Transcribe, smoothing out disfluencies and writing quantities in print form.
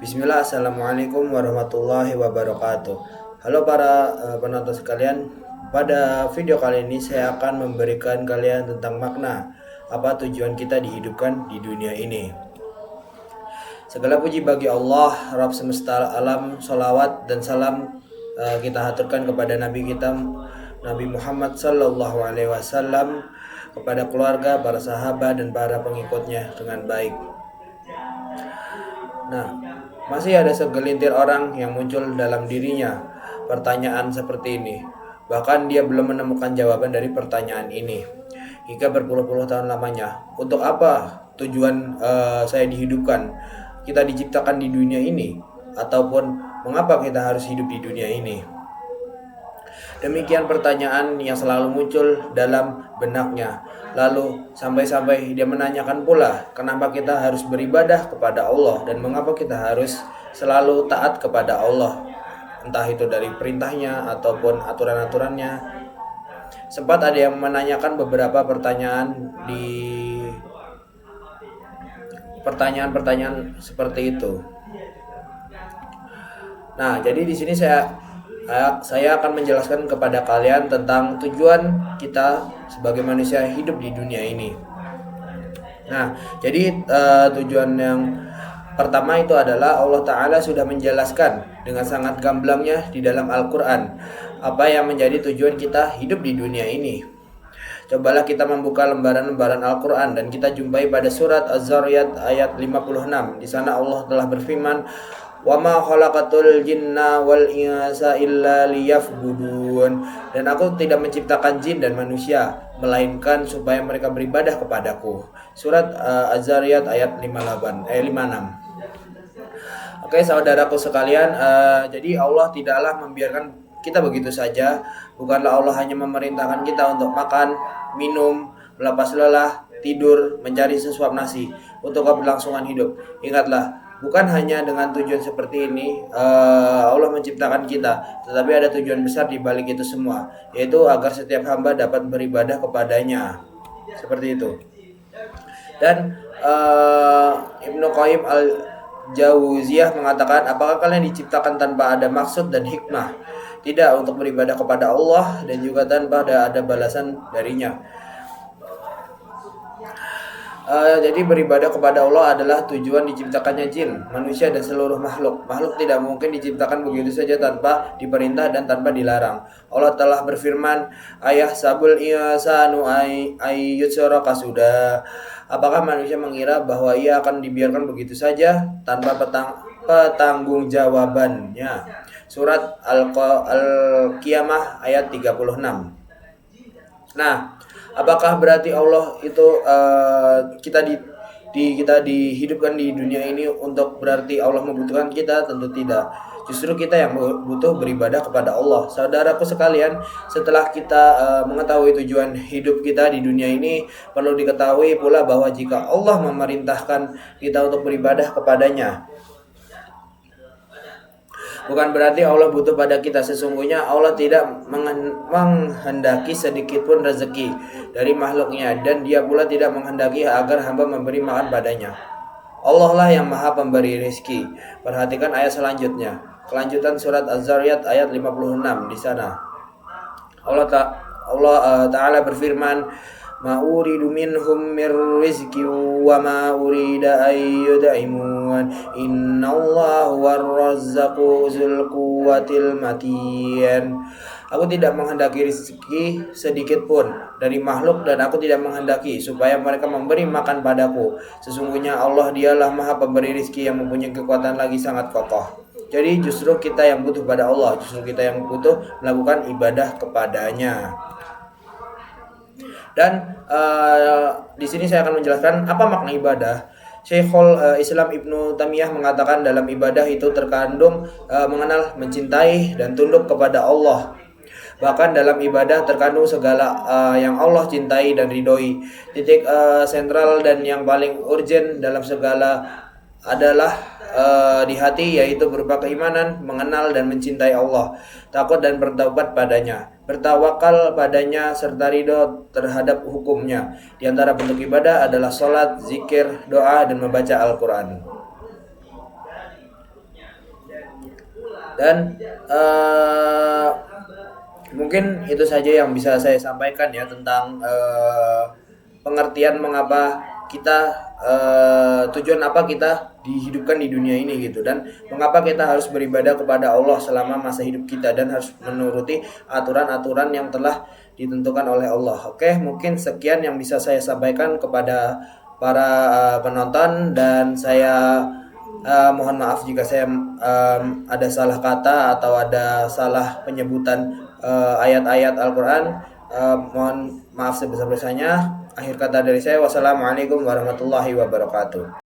Bismillah, Assalamualaikum warahmatullahi wabarakatuh. Halo para penonton sekalian. Pada video kali ini saya akan memberikan kalian tentang makna apa tujuan kita dihidupkan di dunia ini. Segala puji bagi Allah, Rabb semesta alam. Salawat dan salam kita haturkan kepada Nabi kita Nabi Muhammad Sallallahu Alaihi Wasallam, kepada keluarga, para sahabat dan para pengikutnya dengan baik. Nah, masih ada segelintir orang yang muncul dalam dirinya pertanyaan seperti ini. Bahkan dia belum menemukan jawaban dari pertanyaan ini hingga berpuluh-puluh tahun lamanya. Untuk apa tujuan saya dihidupkan? Kita diciptakan di dunia ini, ataupun mengapa kita harus hidup di dunia ini? Demikian pertanyaan yang selalu muncul dalam benaknya. Lalu sampai-sampai dia menanyakan pula, kenapa kita harus beribadah kepada Allah dan mengapa kita harus selalu taat kepada Allah, entah itu dari perintahnya ataupun aturan-aturannya. Sempat ada yang menanyakan beberapa pertanyaan seperti itu. Nah, jadi di sini saya akan menjelaskan kepada kalian tentang tujuan kita sebagai manusia hidup di dunia ini. Nah, jadi tujuan yang pertama itu adalah Allah Ta'ala sudah menjelaskan dengan sangat gamblangnya di dalam Al-Quran apa yang menjadi tujuan kita hidup di dunia ini. Cobalah kita membuka lembaran-lembaran Al-Quran dan kita jumpai pada surat Az-Zariyat ayat 56. Di sana Allah telah berfirman, "Wa ma khalaqatul jinna wal insa illa liya'budun." Dan aku tidak menciptakan jin dan manusia melainkan supaya mereka beribadah kepadaku. Surat Az-Zariyat ayat 56. Oke, saudaraku sekalian, jadi Allah tidaklah membiarkan kita begitu saja. Bukanlah Allah hanya memerintahkan kita untuk makan, minum, melepas lelah, tidur, mencari sesuap nasi untuk keberlangsungan hidup. Ingatlah, bukan hanya dengan tujuan seperti ini Allah menciptakan kita, tetapi ada tujuan besar di balik itu semua, yaitu agar setiap hamba dapat beribadah kepadanya. Seperti itu. Dan Ibnu Qayyim al-Jauziyah mengatakan, apakah kalian diciptakan tanpa ada maksud dan hikmah? Tidak, untuk beribadah kepada Allah dan juga tanpa ada balasan darinya. Jadi beribadah kepada Allah adalah tujuan diciptakannya jin, manusia dan seluruh makhluk. Makhluk tidak mungkin diciptakan begitu saja tanpa diperintah dan tanpa dilarang. Allah telah berfirman, "Ayah sabul insanu ayyutsaraka sudah." Apakah manusia mengira bahwa ia akan dibiarkan begitu saja tanpa pertanggungjawabannya? Surat Al-Qiyamah ayat 36. Nah, apakah berarti Allah itu kita dihidupkan di dunia ini untuk berarti Allah membutuhkan kita? Tentu tidak. Justru kita yang butuh beribadah kepada Allah. Saudaraku sekalian, setelah kita mengetahui tujuan hidup kita di dunia ini, perlu diketahui pula bahwa jika Allah memerintahkan kita untuk beribadah kepadanya, bukan berarti Allah butuh pada kita. Sesungguhnya Allah tidak menghendaki sedikit pun rezeki dari makhluknya, dan dia pula tidak menghendaki agar hamba memberi makan padanya. Allah lah yang maha pemberi rezeki. Perhatikan ayat selanjutnya. Kelanjutan surat Az-Zariyat ayat 56 di sana. Allah Ta'ala berfirman, "Ma uridu minhum mir rizqi wa ma urida ayyud'imun innallaha war-razzaqu dzul quwwatil matin." Aku tidak menghendaki rezeki sedikit pun dari makhluk, dan aku tidak menghendaki supaya mereka memberi makan padaku. Sesungguhnya Allah dialah maha pemberi rezeki yang mempunyai kekuatan lagi sangat kokoh. Jadi justru kita yang butuh pada Allah, justru kita yang butuh melakukan ibadah kepadanya. Dan di sini saya akan menjelaskan apa makna ibadah. Syekhul Islam Ibnu Taimiyah mengatakan dalam ibadah itu terkandung mengenal, mencintai, dan tunduk kepada Allah. Bahkan dalam ibadah terkandung segala yang Allah cintai dan ridhoi. Titik sentral dan yang paling urgent dalam segala adalah di hati, yaitu berupa keimanan, mengenal dan mencintai Allah, takut dan bertaubat padanya, bertawakal padanya, serta ridho terhadap hukumnya. Di antara bentuk ibadah adalah sholat, zikir, doa, dan membaca Al-Quran. Dan mungkin itu saja yang bisa saya sampaikan ya tentang pengertian mengapa kita tujuan apa kita dihidupkan di dunia ini gitu, dan mengapa kita harus beribadah kepada Allah selama masa hidup kita dan harus menuruti aturan-aturan yang telah ditentukan oleh Allah. Oke, mungkin sekian yang bisa saya sampaikan kepada para penonton, dan saya mohon maaf jika saya ada salah kata atau ada salah penyebutan ayat-ayat Al-Quran. Mohon maaf sebesar-besarnya. Akhir kata dari saya, wassalamualaikum warahmatullahi wabarakatuh.